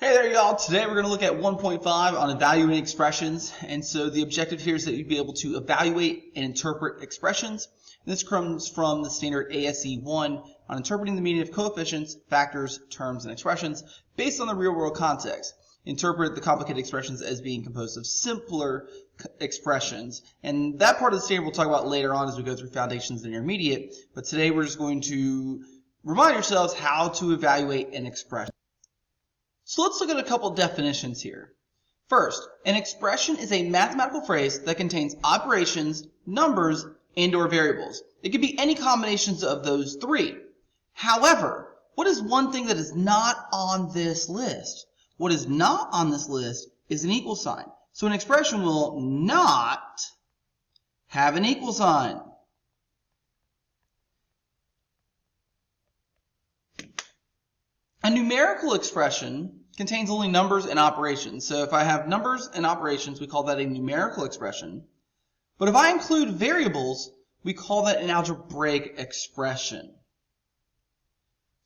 Hey there, y'all. Today we're going to look at 1.5 on evaluating expressions. And so the objective here is that you'd be able to evaluate and interpret expressions. And this comes from the standard ASE 1 on interpreting the meaning of coefficients, factors, terms, and expressions based on the real-world context. Interpret the complicated expressions as being composed of simpler expressions. And that part of the standard we'll talk about later on as we go through foundations and intermediate. But today we're just going to remind yourselves how to evaluate an expression. So let's look at a couple definitions here. First, an expression is a mathematical phrase that contains operations, numbers, and/or variables. It could be any combinations of those three. However, what is one thing that is not on this list? What is not on this list is an equal sign. So an expression will not have an equal sign. A numerical expression contains only numbers and operations. So if I have numbers and operations, we call that a numerical expression. But if I include variables, we call that an algebraic expression.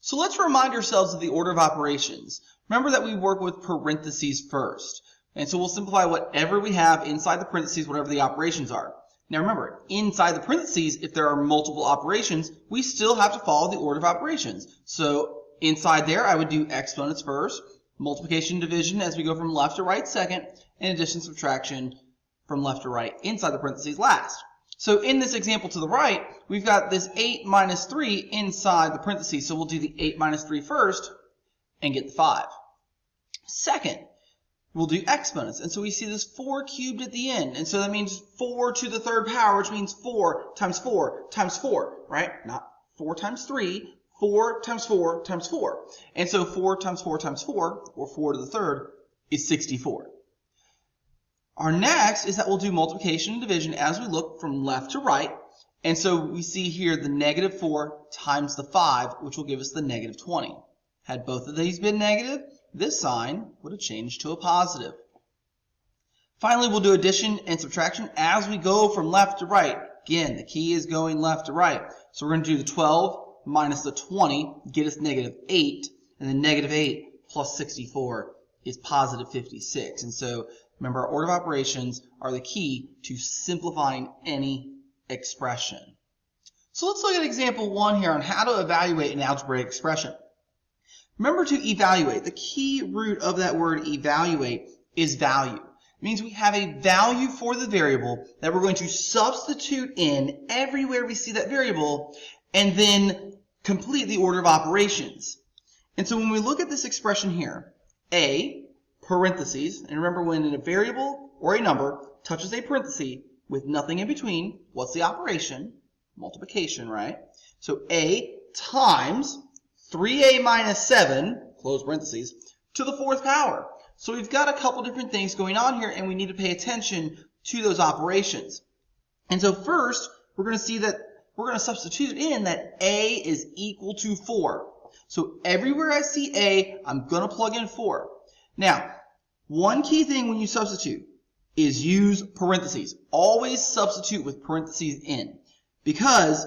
So let's remind ourselves of the order of operations. Remember that we work with parentheses first. And so we'll simplify whatever we have inside the parentheses, whatever the operations are. Now remember, inside the parentheses, if there are multiple operations, we still have to follow the order of operations. So inside there, I would do exponents first, multiplication, division as we go from left to right second, and addition, subtraction from left to right inside the parentheses last. So in this example to the right, we've got this 8 minus 3 inside the parentheses. So we'll do the 8 minus 3 first and get the 5. Second, we'll do exponents. And so we see this 4 cubed at the end. And so that means 4 to the third power, which means 4 times 4 times 4, right? Not 4 times 3. 4 times 4 times 4. And so 4 times 4 times 4, or 4 to the third, is 64. Our next is that we'll do multiplication and division as we look from left to right. And so we see here the negative 4 times the 5, which will give us the negative 20. Had both of these been negative, this sign would have changed to a positive. Finally, we'll do addition and subtraction as we go from left to right. Again, the key is going left to right. So we're going to do the 12 minus the 20, get us negative 8, and then negative 8 plus 64 is positive 56. And so remember, our order of operations are the key to simplifying any expression. So let's look at example 1 here on how to evaluate an algebraic expression. Remember, to evaluate, the key root of that word evaluate is value. It means we have a value for the variable that we're going to substitute in everywhere we see that variable and then complete the order of operations. And so when we look at this expression here, a parentheses, and remember when a variable or a number touches a parenthesis with nothing in between, what's the operation? Multiplication, right? So a times 3a minus 7, close parentheses, to the fourth power. So we've got a couple different things going on here, and we need to pay attention to those operations. And so first, we're going to see that we're going to substitute in that a is equal to 4. So everywhere I see a, I'm going to plug in 4. Now, one key thing when you substitute is use parentheses. Always substitute with parentheses in. Because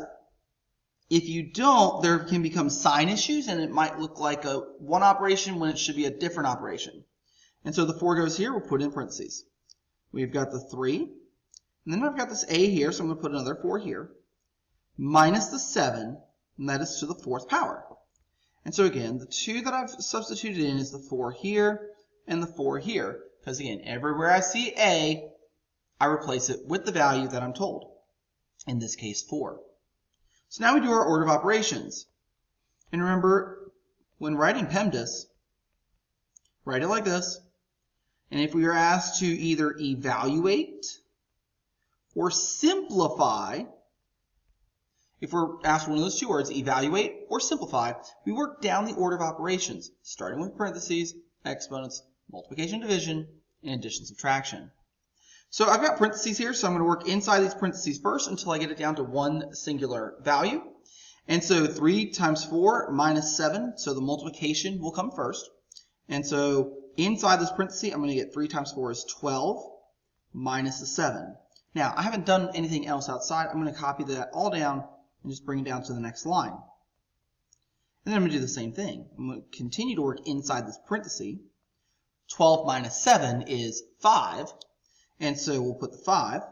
if you don't, there can become sign issues, and it might look like a one operation when it should be a different operation. And so the 4 goes here, we'll put in parentheses. We've got the 3, and then I've got this a here, so I'm going to put another 4 here, minus the 7, and that is to the fourth power. And so again, the 2 that I've substituted in is the 4 here and the 4 here. Because again, everywhere I see a, I replace it with the value that I'm told. In this case, 4. So now we do our order of operations. And remember, when writing PEMDAS, write it like this. And if we are asked to either evaluate or simplify, if we're asked one of those two words, evaluate or simplify, we work down the order of operations, starting with parentheses, exponents, multiplication, division, and addition, subtraction. So I've got parentheses here, so I'm going to work inside these parentheses first until I get it down to one singular value. And so 3 times 4 minus 7, so the multiplication will come first. And so inside this parenthesis, I'm going to get 3 times 4 is 12 minus the 7. Now, I haven't done anything else outside. I'm going to copy that all down and just bring it down to the next line. And then I'm going to do the same thing. I'm going to continue to work inside this parenthesis. 12 minus 7 is 5. And so we'll put the 5,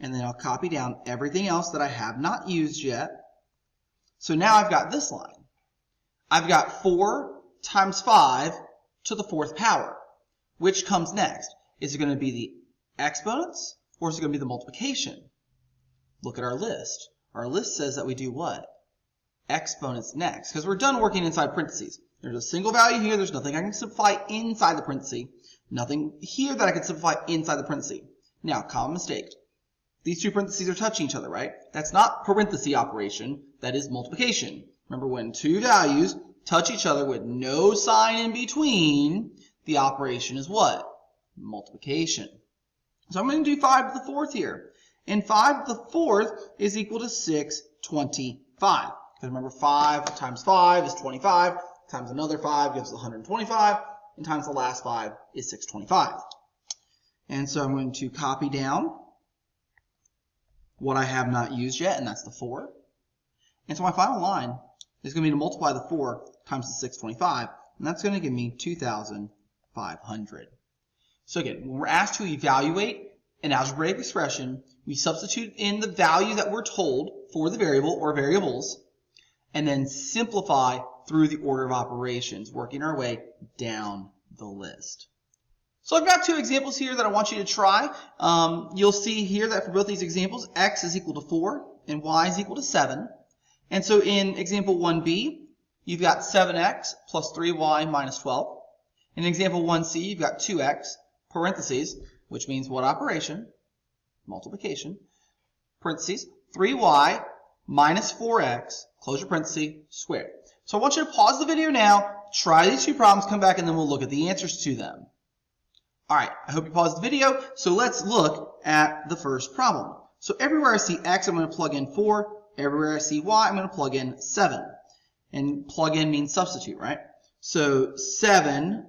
and then I'll copy down everything else that I have not used yet. So now I've got this line. I've got 4 times 5 to the 4th power. Which comes next? Is it going to be the exponents, or is it going to be the multiplication? Look at our list. Our list says that we do what? Exponents next, because we're done working inside parentheses. There's a single value here. There's nothing I can simplify inside the parenthesis. Nothing here that I can simplify inside the parenthesis. Now, common mistake. These two parentheses are touching each other, right? That's not parenthesis operation. That is multiplication. Remember, when two values touch each other with no sign in between, the operation is what? Multiplication. So I'm going to do 5 to the 4th here. And 5 to the 4th is equal to 625. Because remember, 5 times 5 is 25, times another 5 gives 125, and times the last 5 is 625. And so I'm going to copy down what I have not used yet, and that's the 4. And so my final line is going to be to multiply the 4 times the 625, and that's going to give me 2,500. So again, when we're asked to evaluate an algebraic expression, we substitute in the value that we're told for the variable or variables, and then simplify through the order of operations, working our way down the list. So I've got two examples here that I want you to try. You'll see here that for both these examples, x is equal to 4 and y is equal to 7. And so in example 1b, you've got 7x plus 3y minus 12. In example 1c, you've got 2x, parentheses, which means what operation? Multiplication. Parentheses, 3y minus 4x, close your parentheses, squared. So I want you to pause the video now, try these two problems, come back, and then we'll look at the answers to them. All right, I hope you paused the video. So let's look at the first problem. So everywhere I see x, I'm going to plug in 4. Everywhere I see y, I'm going to plug in 7. And plug in means substitute, right? So 7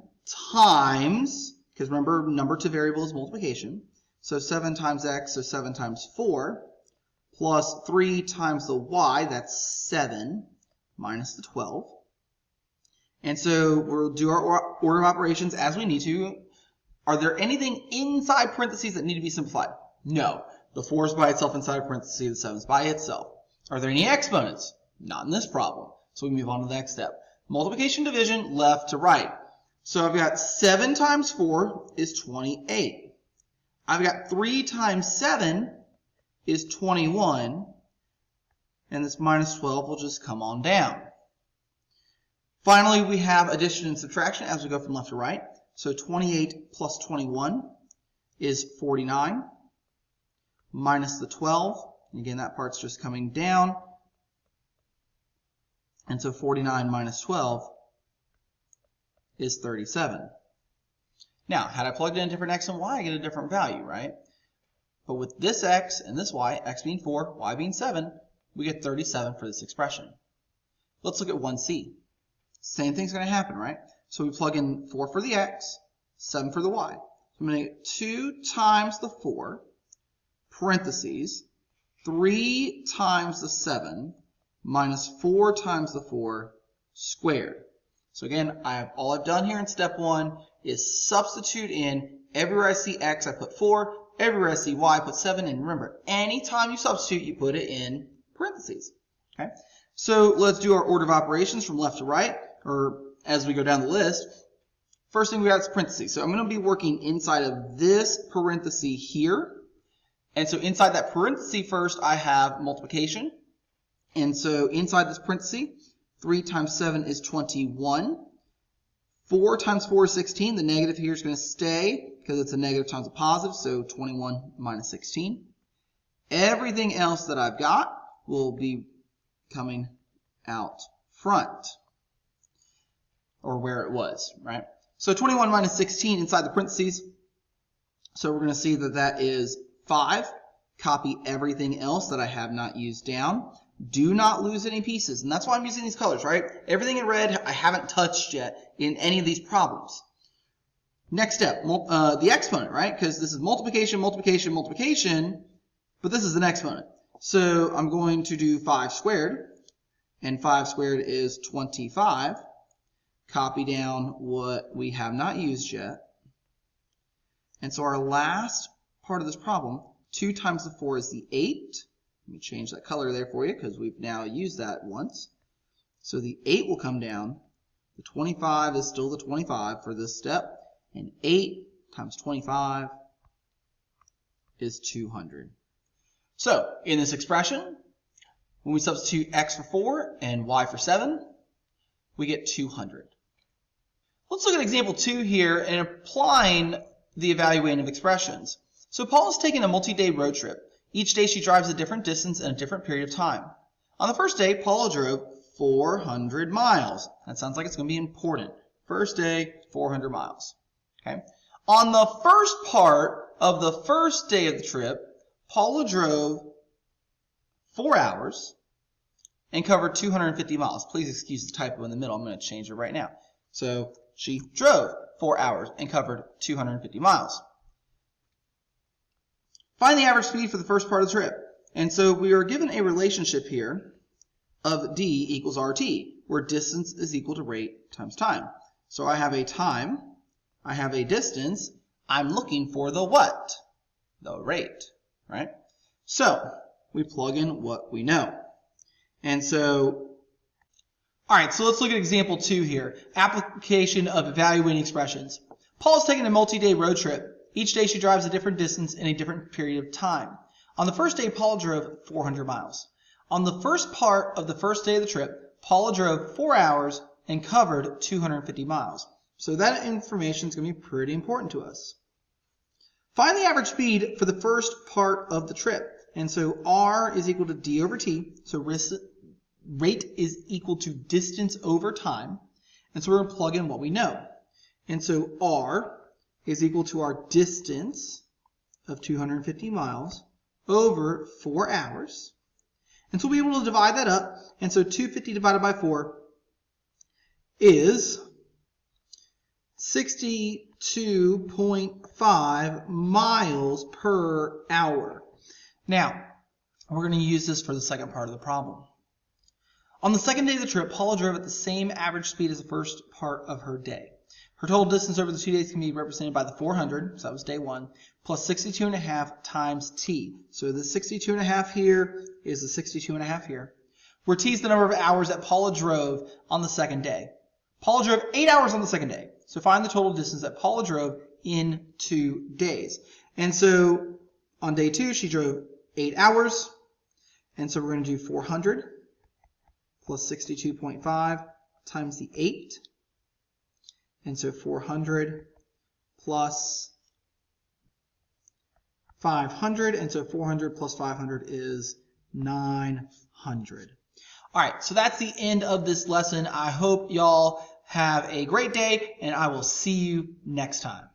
times, because remember, number to variable is multiplication. So 7 times x, so 7 times 4, plus 3 times the y, that's 7, minus the 12. And so we'll do our order of operations as we need to. Are there anything inside parentheses that need to be simplified? No. The 4 is by itself inside of parentheses, the 7 is by itself. Are there any exponents? Not in this problem. So we move on to the next step. Multiplication, division, left to right. So I've got 7 times 4 is 28. I've got 3 times 7 is 21. And this minus 12 will just come on down. Finally, we have addition and subtraction as we go from left to right. So 28 plus 21 is 49 minus the 12. And again, that part's just coming down. And so 49 minus 12 is 37. Now, had I plugged in a different x and y, I get a different value, right? But with this x and this y, x being 4, y being 7, we get 37 for this expression. Let's look at 1c. Same thing's going to happen, right? So we plug in 4 for the x, 7 for the y. So I'm going to get 2 times the 4, parentheses, 3 times the 7, minus 4 times the 4 squared. So again, all I've done here in step 1 is substitute in everywhere I see x, I put 4, everywhere I see y, I put 7, and remember, anytime you substitute, you put it in parentheses. Okay? So let's do our order of operations from left to right, or as we go down the list. First thing we got is parentheses. So I'm going to be working inside of this parenthesis here. And so inside that parenthesis first, I have multiplication. And so inside this parenthesis, 3 times 7 is 21. 4 times 4 is 16. The negative here is going to stay because it's a negative times a positive, so 21 minus 16. Everything else that I've got will be coming out front, or where it was, right? So 21 minus 16 inside the parentheses. So we're going to see that that is 5. Copy everything else that I have not used down. Do not lose any pieces, and that's why I'm using these colors, right? Everything in red I haven't touched yet in any of these problems. Next step, the exponent, right? Because this is multiplication, multiplication, multiplication, but this is an exponent. So I'm going to do 5 squared, and 5 squared is 25. Copy down what we have not used yet, And so our last part of this problem, 2 times the 4 is the 8. Let me change that color there for you because we've now used that once. So the 8 will come down. The 25 is still the 25 for this step. And 8 times 25 is 200. So in this expression, when we substitute x for 4 and y for 7, we get 200. Let's look at example 2 here and applying the evaluating of expressions. So Paul is taking a multi-day road trip. Each day she drives a different distance in a different period of time. On the first day, Paula drove 400 miles. That sounds like it's going to be important. First day, 400 miles. Okay. On the first part of the first day of the trip, Paula drove 4 hours and covered 250 miles. Please excuse the typo in the middle. I'm going to change it right now. So she drove 4 hours and covered 250 miles. Find the average speed for the first part of the trip. And so we are given a relationship here of d equals rt, where distance is equal to rate times time. So I have a time, I have a distance, I'm looking for the what? The rate, right? So we plug in what we know. And so, all right, so let's look at example 2 here. Application of evaluating expressions. Paul is taking a multi-day road trip. Each day she drives a different distance in a different period of time. On the first day, Paul drove 400 miles. On the first part of the first day of the trip, Paula drove 4 hours and covered 250 miles. So that information is going to be pretty important to us. Find the average speed for the first part of the trip. And so R is equal to D over T. So rate is equal to distance over time. And so we're going to plug in what we know. And so R is equal to our distance of 250 miles over 4 hours. And so we'll be able to divide that up. And so 250 divided by 4 is 62.5 miles per hour. Now, we're going to use this for the second part of the problem. On the second day of the trip, Paula drove at the same average speed as the first part of her day. Her total distance over the 2 days can be represented by the 400, so that was day 1, plus 62.5 times t. So the 62.5 here is the 62.5 here, where t is the number of hours that Paula drove on the second day. Paula drove 8 hours on the second day. So find the total distance that Paula drove in 2 days. And so on day 2, she drove 8 hours. And so we're going to do 400 plus 62.5 times the 8. And so 400 plus 500. And so 400 plus 500 is 900. All right, so that's the end of this lesson. I hope y'all have a great day, and I will see you next time.